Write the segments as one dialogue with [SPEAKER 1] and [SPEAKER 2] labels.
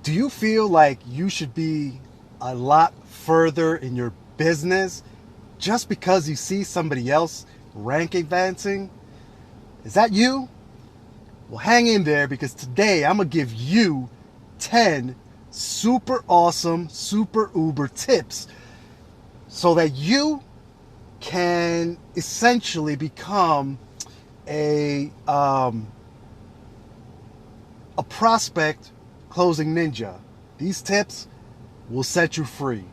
[SPEAKER 1] Do you feel like you should be a lot further in your business just because you see somebody else rank advancing? Is that you? Well, hang in there because today I'm going to give you 10 super awesome, super uber tips so that you can essentially become a a prospect closing ninja. These tips will set you free.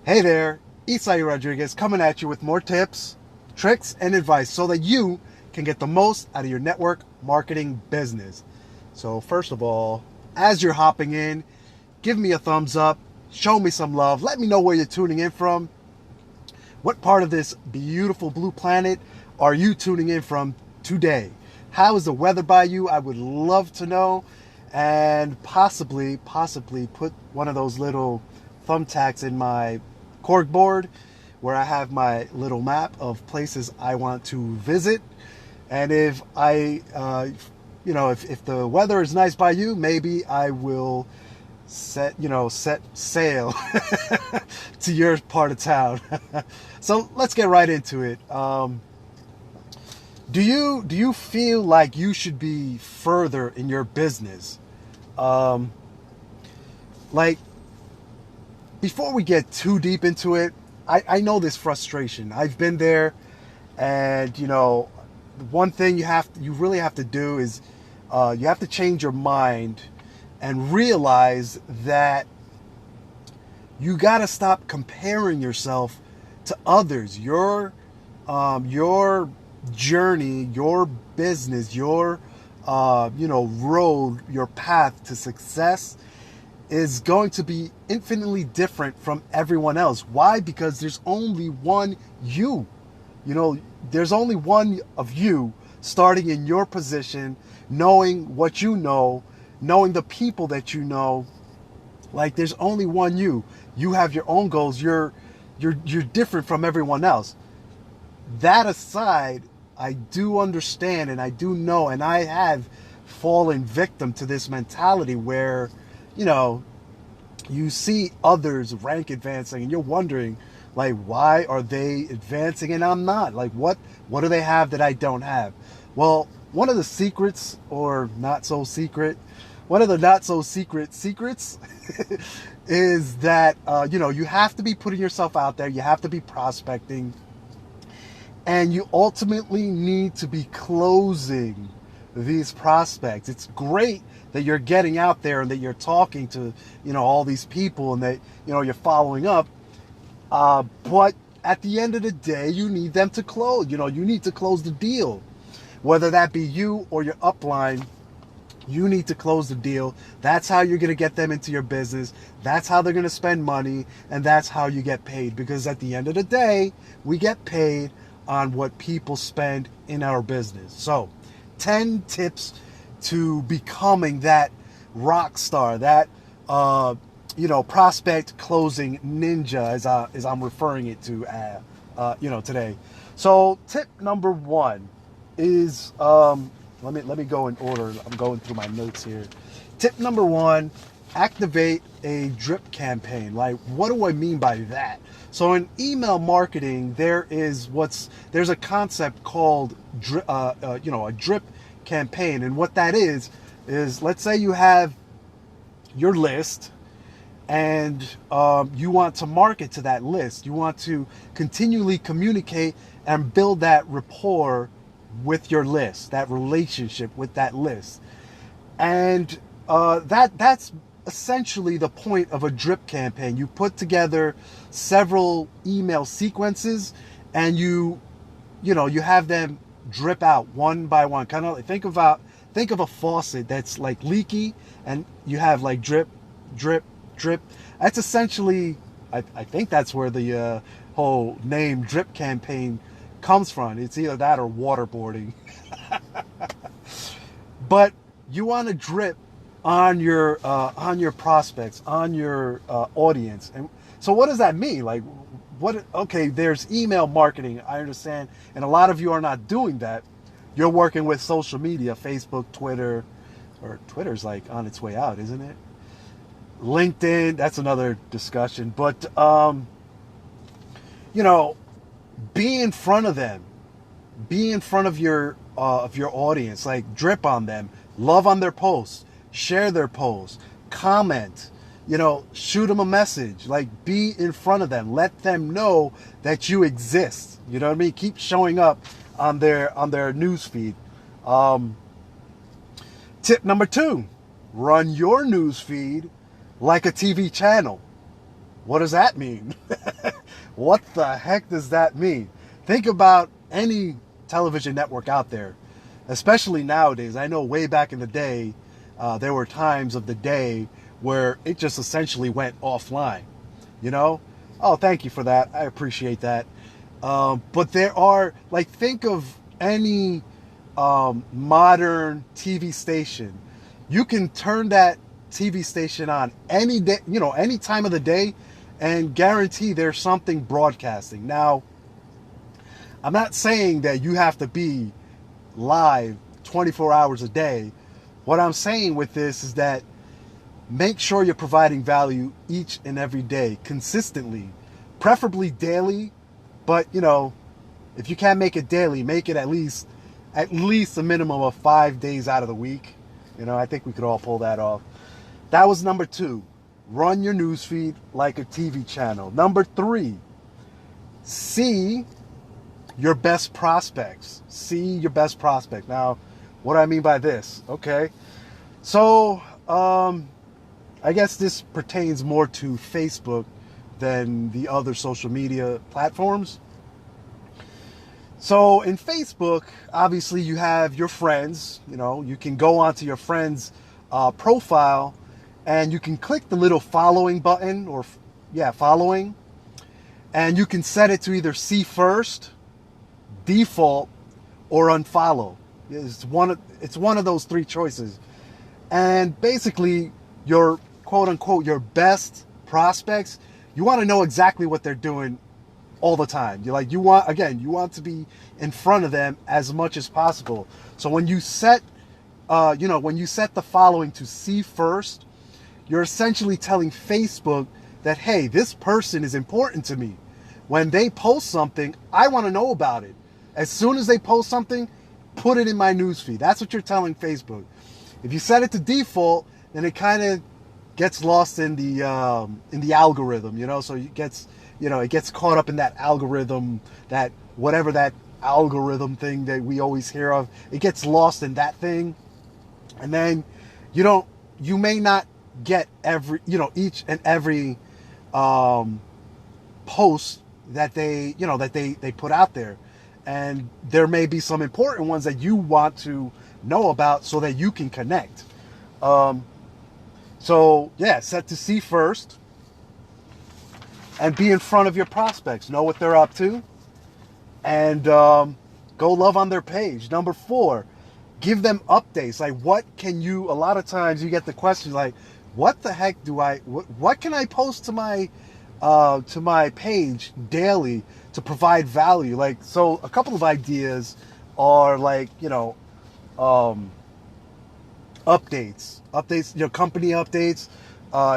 [SPEAKER 1] Hey there, Isai Rodriguez coming at you with more tips, tricks, and advice so that you can get the most out of your network marketing business. So first of all, as you're hopping in, give me a thumbs up, show me some love, let me know where you're tuning in from. What part of this beautiful blue planet are you tuning in from today? How is the weather by you? I would love to know. And possibly put one of those little thumbtacks in my corkboard where I have my little map of places I want to visit. And if if the weather is nice by you, maybe I will set sail to your part of town. So let's get right into it. Do you feel like you should be further in your business? Like, before we get too deep into it, I know this frustration. I've been there, and one thing you really have to do is you have to change your mind and realize that you got to stop comparing yourself to others. Your journey, your business, your road, your path to success is going to be infinitely different from everyone else. Why? Because there's only one you. There's only one of you starting in your position, knowing what you know, knowing the people that you know. Like, there's only one you. You have your own goals. You're different from everyone else. That aside, I do understand and I do know, and I have fallen victim to this mentality where, you see others rank advancing and you're wondering, like, why are they advancing and I'm not? Like, what do they have that I don't have? Well, one of the secrets, or not so secret, one of the not so secrets is that, you have to be putting yourself out there. You have to be prospecting. And you ultimately need to be closing these prospects. It's great that you're getting out there and that you're talking to, all these people and that, you're following up. But at the end of the day, you need them to close. You need to close the deal. Whether that be you or your upline, you need to close the deal. That's how you're going to get them into your business. That's how they're going to spend money. And that's how you get paid. Because at the end of the day, we get paid on what people spend in our business. So 10 tips to becoming that rock star, that prospect closing ninja, as I'm referring it to today. So tip number one is let me go in order. I'm going through my notes here. Tip number one: activate a drip campaign. Like, what do I mean by that? So in email marketing, there's a concept called a drip campaign, and what that is let's say you have your list, and you want to market to that list. You want to continually communicate and build that rapport with your list, that relationship with that list, and that's essentially the point of a drip campaign. You put together several email sequences, and you have them drip out one by one. Kind of think of a faucet that's like leaky, and you have like drip, drip, drip. That's essentially, I think that's where the whole name drip campaign comes from. It's either that or waterboarding. But you want to drip on your prospects, on your audience. And so what does that mean? Like, okay, there's email marketing, I understand, and a lot of you are not doing that. You're working with social media, Facebook, Twitter, or Twitter's like on its way out, isn't it? LinkedIn, that's another discussion. But you know, be in front of them, be in front of your audience, like drip on them, love on their posts, share their posts, comment, you know, shoot them a message, like be in front of them, let them know that you exist. You know what I mean? Keep showing up on their news feed. Tip number 2, run your news feed like a TV channel. What does that mean? What the heck does that mean? Think about any television network out there, especially nowadays. I know way back in the day, there were times of the day where it just essentially went offline, you know? Oh, thank you for that. I appreciate that. But there are, like, think of any modern TV station. You can turn that TV station on any day, you know, any time of the day, and guarantee there's something broadcasting. Now, I'm not saying that you have to be live 24 hours a day. What I'm saying with this is that make sure you're providing value each and every day, consistently, preferably daily. But, you know, if you can't make it daily, make it at least a minimum of 5 days out of the week. You know, I think we could all pull that off. That was number 2. Run your newsfeed like a TV channel. Number 3, see your best prospects. See your best prospect. Now, what do I mean by this? Okay. So, I guess this pertains more to Facebook than the other social media platforms. So in Facebook, obviously you have your friends. You know, you can go onto your friend's profile, and you can click the little following button, or following, and you can set it to either see first, default, or unfollow. It's one of those 3 choices. And basically, your quote unquote your best prospects, you want to know exactly what they're doing all the time. You want to be in front of them as much as possible. So when you set the following to see first, you're essentially telling Facebook that, hey, this person is important to me. When they post something, I want to know about it. As soon as they post something, put it in my newsfeed. That's what you're telling Facebook. If you set it to default, then it kind of gets lost in the algorithm, you know. So it gets caught up in that algorithm, that whatever that algorithm thing that we always hear of. It gets lost in that thing, and then you may not get each and every post that they put out there, and there may be some important ones that you want to know about so that you can connect. Set to see first, and be in front of your prospects. Know what they're up to, and go love on their page. Number 4, give them updates. Like, a lot of times you get the question like, what the heck what can I post to my page daily to provide value? Like, so a couple of ideas are like, updates, company updates,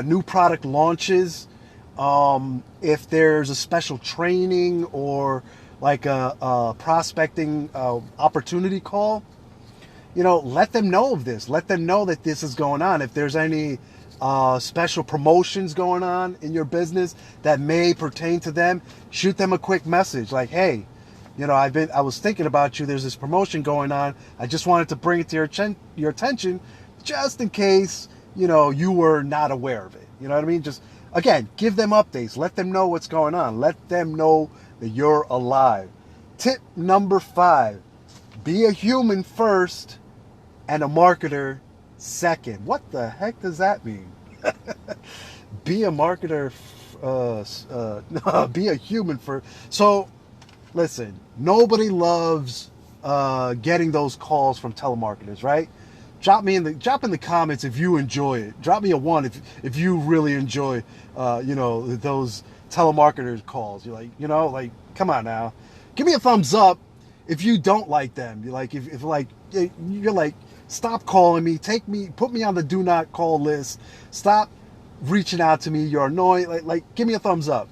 [SPEAKER 1] new product launches, if there's a special training or like a prospecting opportunity call, let them know of this. Let them know that this is going on. If there's any special promotions going on in your business that may pertain to them, shoot them a quick message like, hey, I was thinking about you. There's this promotion going on. I just wanted to bring it to your attention, just in case, you were not aware of it. You know what I mean? Just, again, give them updates. Let them know what's going on. Let them know that you're alive. Tip number 5, be a human first and a marketer second. What the heck does that mean? Be a marketer, be a human first. So, listen, nobody loves getting those calls from telemarketers, right? Drop in the comments if you enjoy it. Drop me a 1 if you really enjoy those telemarketers calls. You're like, come on now. Give me a thumbs up if you don't like them. You're like, if you're like, Stop calling me. Put me on the do not call list. Stop reaching out to me. You're annoying. Like give me a thumbs up.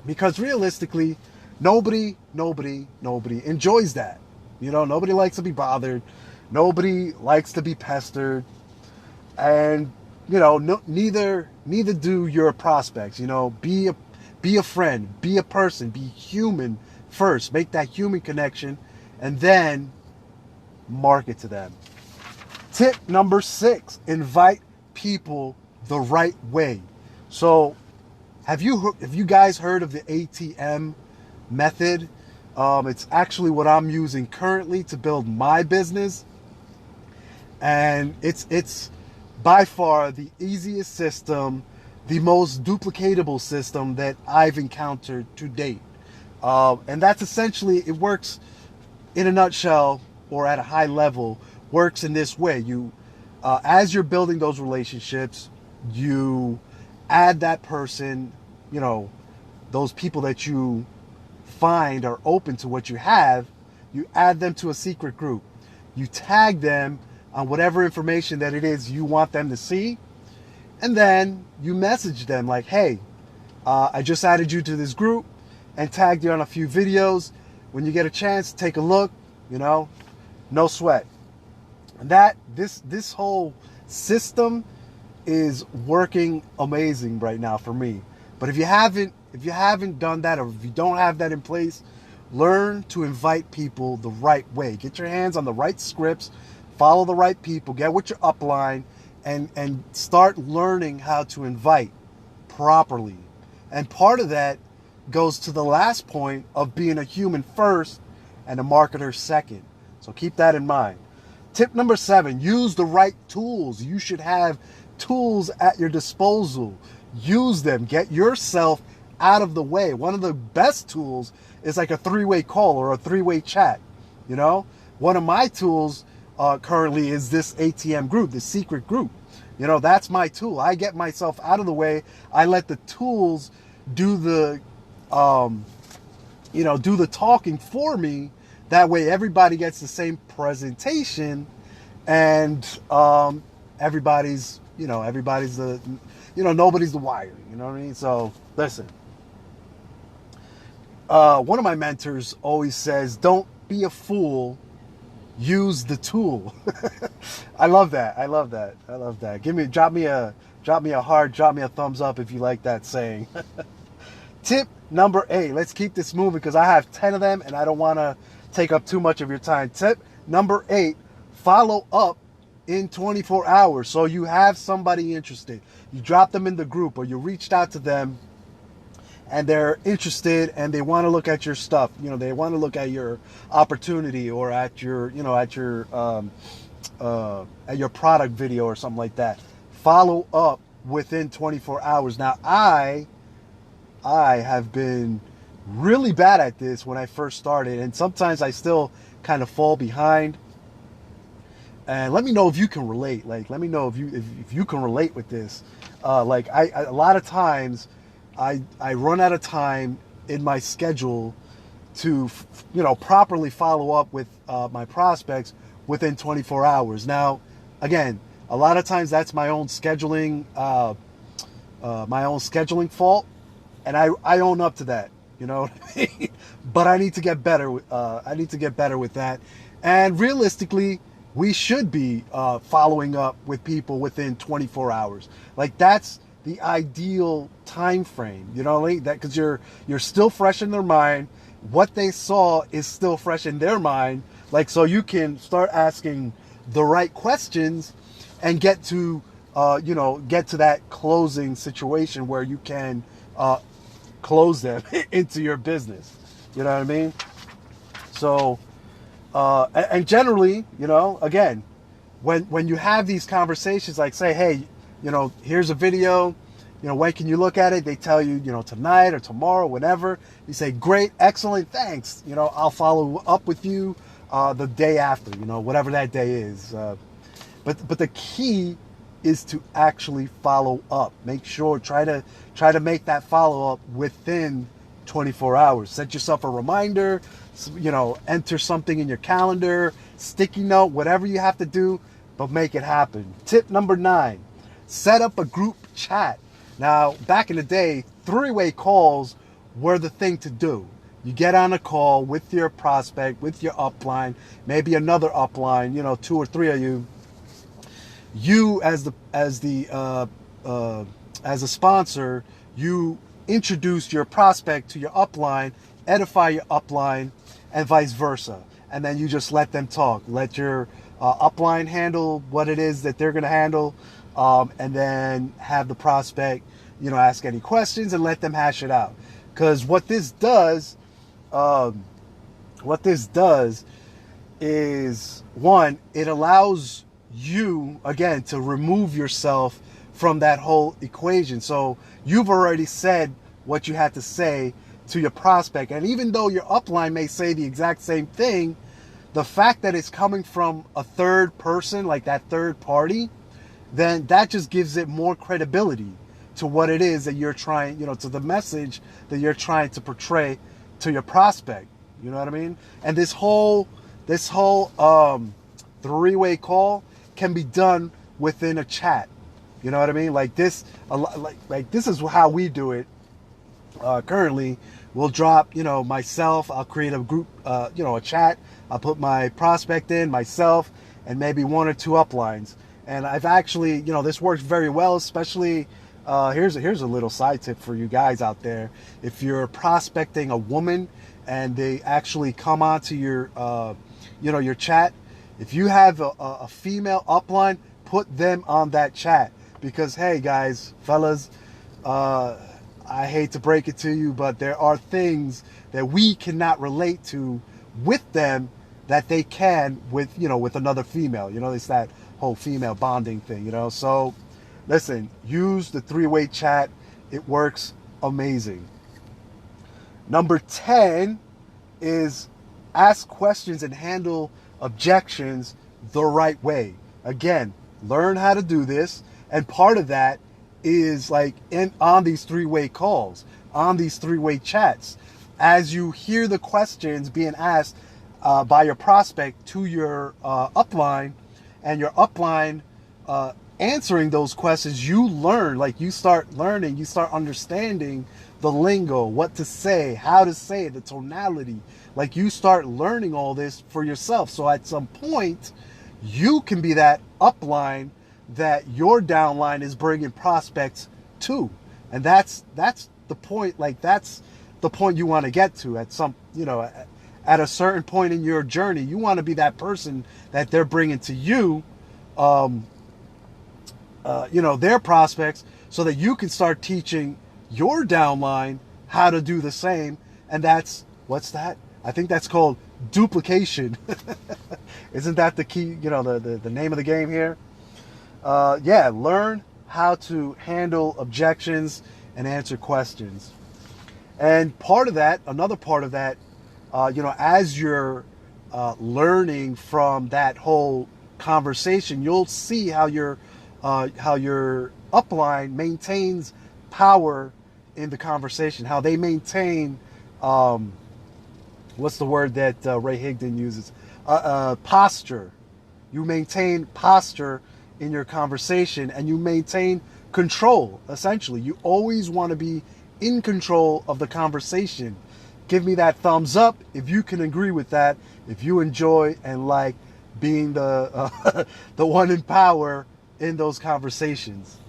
[SPEAKER 1] Because realistically, nobody enjoys that. Nobody likes to be bothered. Nobody likes to be pestered. And, neither do your prospects. Be a friend, be a person, be human first. Make that human connection and then market to them. Tip number 6, invite people the right way. So have you guys heard of the ATM method? It's actually what I'm using currently to build my business. And it's by far the easiest system, the most duplicatable system that I've encountered to date. And that's essentially, it works in a nutshell, or at a high level, works in this way. As you're building those relationships, you add that person, those people that you find are open to what you have, you add them to a secret group. You tag them on whatever information that it is you want them to see. And then you message them like, hey, I just added you to this group and tagged you on a few videos. When you get a chance, take a look, no sweat. And this whole system is working amazing right now for me. But if you haven't done that, or if you don't have that in place, learn to invite people the right way. Get your hands on the right scripts, follow the right people, get with your upline, and start learning how to invite properly. And part of that goes to the last point of being a human first and a marketer second. So keep that in mind. Tip number 7, use the right tools. You should have tools at your disposal. Use them. Get yourself out of the way. One of the best tools is like a 3-way call or a 3-way chat. One of my tools currently is this ATM group, this secret group. That's my tool. I get myself out of the way. I let the tools do the talking for me. That way everybody gets the same presentation, and everybody's nobody's the wire. You know what I mean? So listen, one of my mentors always says, don't be a fool, use the tool. I love that. Drop me a heart, drop me a thumbs up if you like that saying. Tip number 8, let's keep this moving because I have 10 of them and I don't want to take up too much of your time. Tip number 8, follow up in 24 hours. So you have somebody interested. You drop them in the group, or you reached out to them and they're interested and they want to look at your stuff. They want to look at your opportunity or at your product video or something like that. Follow up within 24 hours. Now, I have been really bad at this when I first started, and sometimes I still kind of fall behind. And let me know if you can relate. Let me know if you can relate with this. A lot of times I run out of time in my schedule to properly follow up with my prospects within 24 hours. Now, again, a lot of times that's my own scheduling fault, and I own up to that. You know what I mean? But I need to get better. I need to get better with that. And realistically, we should be following up with people within 24 hours. Like, that's the ideal time frame. You know, like that, because you're still fresh in their mind. What they saw is still fresh in their mind. Like, so you can start asking the right questions and get to that closing situation where you can close them into your business. You know what I mean? So, and generally, again, when you have these conversations, like say, hey, here's a video, when can you look at it? They tell you, tonight or tomorrow, whenever. You say, great, excellent, thanks. I'll follow up with you the day after, whatever that day is. But the key is to actually follow up. Make sure, try to make that follow up within 24 hours. Set yourself a reminder, enter something in your calendar, sticky note, whatever you have to do. but make it happen. Tip number 9, set up a group chat. Now, back in the day, three-way calls were the thing to do. You get on a call with your prospect, with your upline, maybe another upline, 2 or 3 of you. You as a sponsor, you introduce your prospect to your upline, edify your upline, and vice versa. And then you just let them talk. Let your upline handle what it is that they're going to handle, and then have the prospect, ask any questions and let them hash it out. Because what this does is, one, it allows you, again, to remove yourself from that whole equation. So you've already said what you had to say to your prospect. And even though your upline may say the exact same thing, the fact that it's coming from a third person, like that third party, then that just gives it more credibility to what it is that you're trying, to the message that you're trying to portray to your prospect. You know what I mean? And this whole three-way call can be done within a chat. You know what I mean? Like this, like this is how we do it. Currently, we'll drop, myself. I'll create a group, a chat. I'll put my prospect in, myself, and maybe 1 or 2 uplines. And I've actually, this works very well, especially, here's a little side tip for you guys out there. If you're prospecting a woman and they actually come onto your, your chat, if you have a female upline, put them on that chat. Because, hey, guys, fellas, I hate to break it to you, but there are things that we cannot relate to with them that they can with, with another female. It's that whole female bonding thing, So, listen, use the three-way chat. It works amazing. Number 10 is ask questions and handle objections the right way. Again, learn how to do this. And part of that is like on these three-way calls, on these three-way chats. As you hear the questions being asked by your prospect to your upline, and your upline answering those questions, you learn, you start learning, you start understanding the lingo, what to say, how to say it, the tonality. Like you start learning all this for yourself. So at some point, you can be that upline that your downline is bringing prospects to. And that's the point, that's the point you want to get to at some, at a certain point in your journey. You want to be that person that they're bringing to you, their prospects, so that you can start teaching your downline how to do the same. And that's, what's that? I think that's called duplication. Isn't that the key, the name of the game here? Learn how to handle objections and answer questions. And another part of that, as you're learning from that whole conversation, you'll see how your upline maintains power in the conversation, how they maintain, what's the word that Ray Higdon uses? Posture. You maintain posture in your conversation, and you maintain control, essentially. You always want to be in control of the conversation. Give me that thumbs up if you can agree with that, if you enjoy and like being the the one in power in those conversations.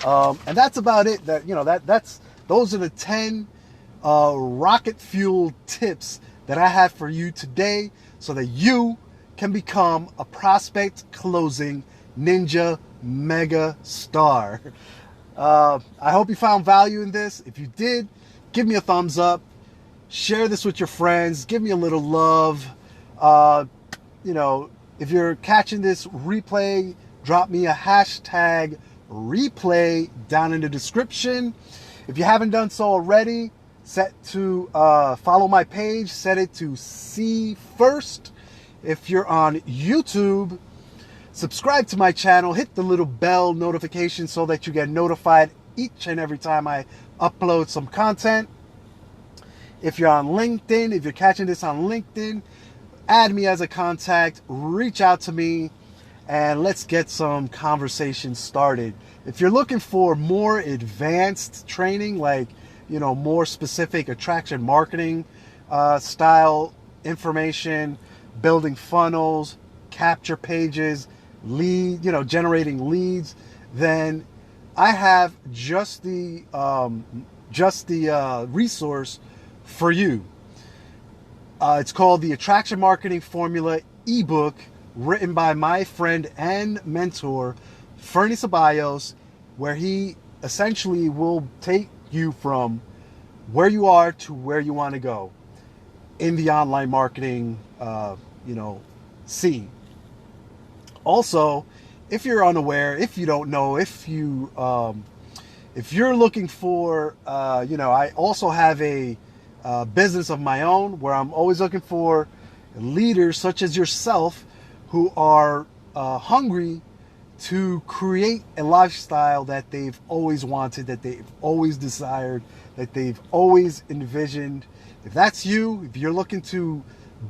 [SPEAKER 1] And that's about it. Those are the 10 rocket fuel tips that I have for you today, so that you can become a prospect closing ninja mega star. I hope you found value in this. If you did, give me a thumbs up. Share this with your friends. Give me a little love. If you're catching this replay, drop me a hashtag replay down in the description. If you haven't done so already, set to follow my page. Set it to see first. If you're on YouTube, subscribe to my channel. Hit the little bell notification so that you get notified each and every time I upload some content. If you're on LinkedIn, if you're catching this on LinkedIn, add me as a contact, reach out to me, and let's get some conversation started. If you're looking for more advanced training, like, more specific attraction marketing style information, building funnels, capture pages, generating leads, then I have just the resource for you. It's called the Attraction Marketing Formula ebook, written by my friend and mentor, Fernie Ceballos, where he essentially will take you from where you are to where you want to go in the online marketing, scene. Also, if you're unaware, if you don't know, if you're looking for, I also have a business of my own where I'm always looking for leaders such as yourself who are hungry to create a lifestyle that they've always wanted, that they've always desired, that they've always envisioned. If that's you, if you're looking to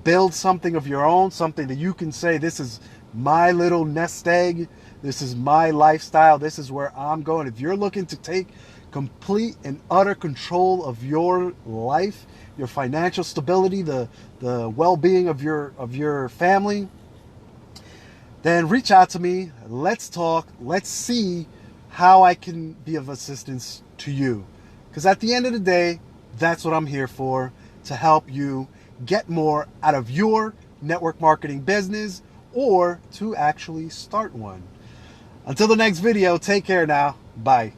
[SPEAKER 1] build something of your own, something that you can say, this is my little nest egg, this is my lifestyle, this is where I'm going. If you're looking to take complete and utter control of your life, your financial stability, the well-being of your family, then reach out to me. Let's talk. Let's see how I can be of assistance to you. Because at the end of the day, that's what I'm here for, to help you get more out of your network marketing business, or to actually start one. Until the next video, take care now. Bye.